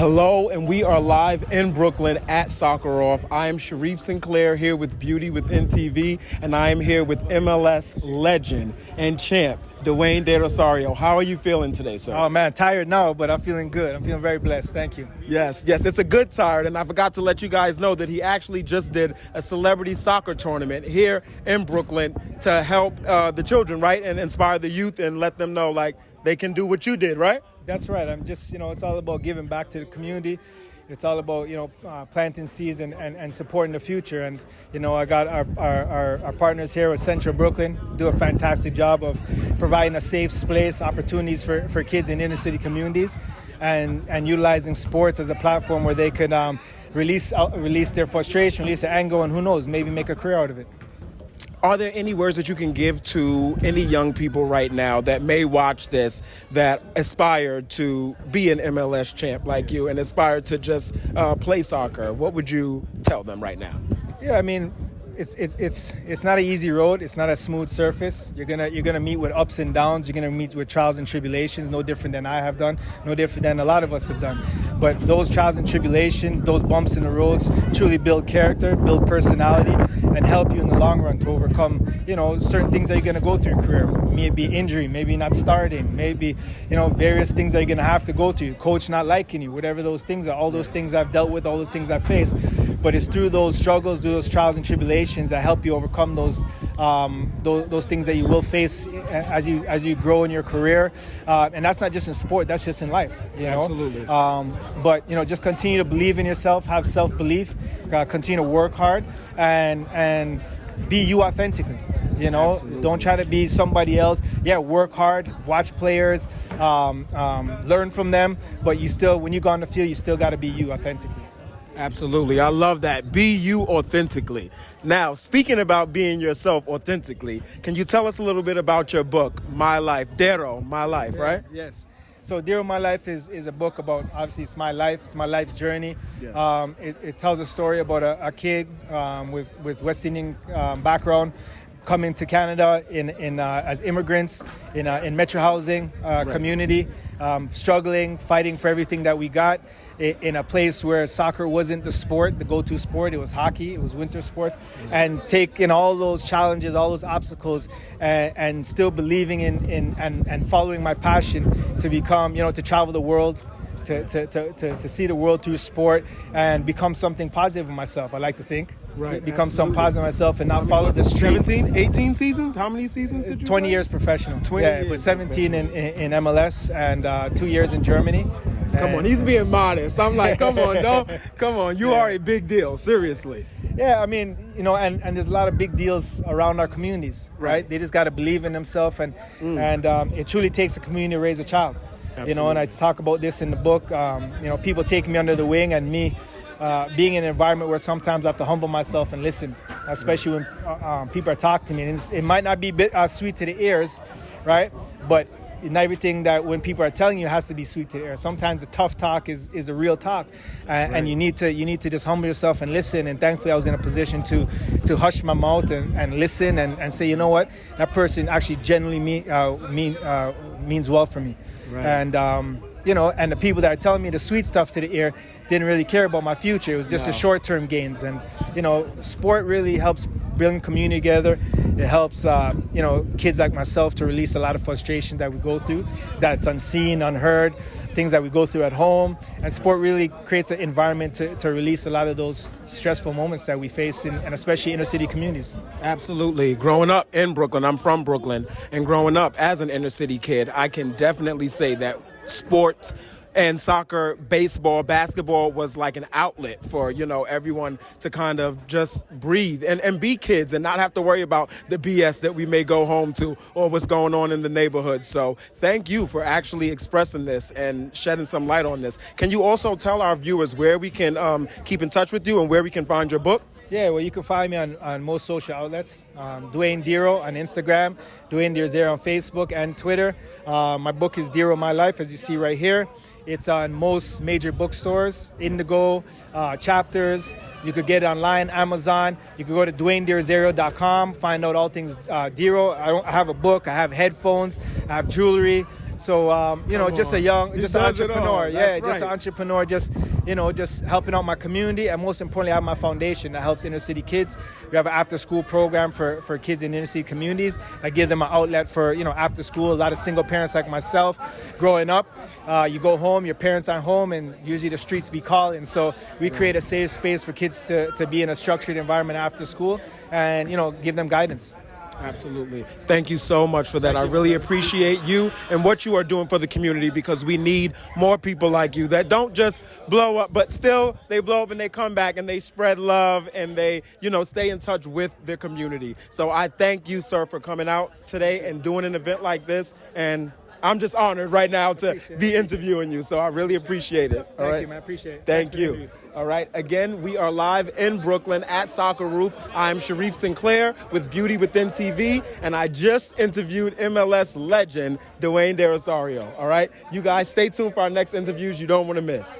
Hello, and we are live in Brooklyn at Scarborough. I am Shariff Sinclair here with BEAUTYWITHINTV, and I am here with MLS legend and champ, Dwayne De Rosario. How are you feeling today, sir? Oh, man, tired now, but I'm feeling good. I'm feeling very blessed. Thank you. Yes, it's a good tired, and I forgot to let you guys know that he actually just did a celebrity soccer tournament here in Brooklyn to help the children, right, and inspire the youth and let them know, like, they can do what you did, right? That's right. I'm just, it's all about giving back to the community. It's all about, planting seeds and supporting the future. And, I got our partners here with Central Brooklyn do a fantastic job of providing a safe place, opportunities for kids in inner city communities, and utilizing sports as a platform where they could release their frustration, release their anger, and who knows, maybe make a career out of it. Are there any words that you can give to any young people right now that may watch this that aspire to be an MLS champ like you and aspire to just play soccer? What would you tell them right now? Yeah, I mean, it's not an easy road. It's not a smooth surface. You're gonna meet with ups and downs. You're gonna meet with trials and tribulations. No different than I have done. No different than a lot of us have done. But those trials and tribulations, those bumps in the roads, truly build character, build personality, and help you in the long run to overcome, certain things that you're gonna go through in your career. Maybe injury, maybe not starting, maybe various things that you're gonna have to go through. Coach not liking you, whatever those things are. All those things I've dealt with, all those things I've faced. But it's through those struggles, through those trials and tribulations that help you overcome those things that you will face as you grow in your career. And that's not just in sport; that's just in life. Absolutely. But just continue to believe in yourself, have self-belief, continue to work hard, and be you authentically. Absolutely. Don't try to be somebody else. Yeah, work hard, watch players, learn from them. But when you go on the field, you still got to be you authentically. Absolutely. I love that. Be you authentically. Now, speaking about being yourself authentically, can you tell us a little bit about your book, My Life, DeRo, My Life, right? Yes. So DeRo, My Life is a book about, obviously, it's my life. It's my life's journey. Yes. It tells a story about a kid with West Indian background coming to Canada as immigrants in metro housing community, struggling, fighting for everything that we got in a place where soccer wasn't the go-to sport. It was hockey, it was winter sports, and taking all those challenges, all those obstacles, and still believing in and following my passion to become, to travel the world, to see the world through sport and become something positive of myself. I like to think. Right, to become absolutely. Some positive of myself and not follow the street. 17, 18 seasons? How many seasons did you 20 play? years professional. 20 years but 17 in MLS and 2 years in Germany. Come on, he's being modest. I'm like, come on, you are a big deal, seriously. Yeah, I mean, and there's a lot of big deals around our communities, right? They just got to believe in themselves, and it truly takes a community to raise a child. Absolutely. And I talk about this in the book. People taking me under the wing, and me being in an environment where sometimes I have to humble myself and listen, especially when people are talking to me. And it might not be sweet to the ears, right? But not everything that when people are telling you has to be sweet to the ear. Sometimes the tough talk is a real talk, and you need to just humble yourself and listen. And thankfully, I was in a position to hush my mouth and listen and say, you know what, that person actually genuinely means well for me. Right. And and the people that are telling me the sweet stuff to the ear didn't really care about my future. It was just the short-term gains. And sport really helps bring community together. It helps kids like myself to release a lot of frustration that we go through, that's unseen, unheard, things that we go through at home. And sport really creates an environment to release a lot of those stressful moments that we face and especially inner city communities. Absolutely. Growing up in Brooklyn, I'm from Brooklyn, and growing up as an inner city kid, I can definitely say that sports and soccer, baseball, basketball was like an outlet for, everyone to kind of just breathe and be kids and not have to worry about the BS that we may go home to or what's going on in the neighborhood. So thank you for actually expressing this and shedding some light on this. Can you also tell our viewers where we can keep in touch with you and where we can find your book? Yeah, well, you can find me on most social outlets. Dwayne DeRo on Instagram, Dwayne De Rosario on Facebook and Twitter. My book is DeRo, My Life, as you see right here. It's on most major bookstores, Indigo, Chapters. You could get it online, Amazon. You could go to DwayneDeRosario.com, find out all things DeRo. I have a book, I have headphones, I have jewelry. So you know, just an entrepreneur. Yeah, That's just an right. entrepreneur. Just just helping out my community, and most importantly, I have my foundation that helps inner city kids. We have an after-school program for kids in inner city communities. I give them an outlet for after school. A lot of single parents like myself, growing up, you go home, your parents aren't home, and usually the streets be calling. So we create a safe space for kids to be in a structured environment after school, and give them guidance. Absolutely. Thank you so much for that. I really appreciate you and what you are doing for the community, because we need more people like you that don't just blow up, but still they blow up and they come back and they spread love and they, stay in touch with their community. So I thank you, sir, for coming out today and doing an event like this. And I'm just honored right now to be interviewing you. So I really appreciate it. All right. Thank you, man. I appreciate it. Thank you. All right. Again, we are live in Brooklyn at Soccer Roof. I'm Shariff Sinclair with Beauty Within TV, and I just interviewed MLS legend Dwayne De Rosario. All right. You guys stay tuned for our next interviews you don't want to miss.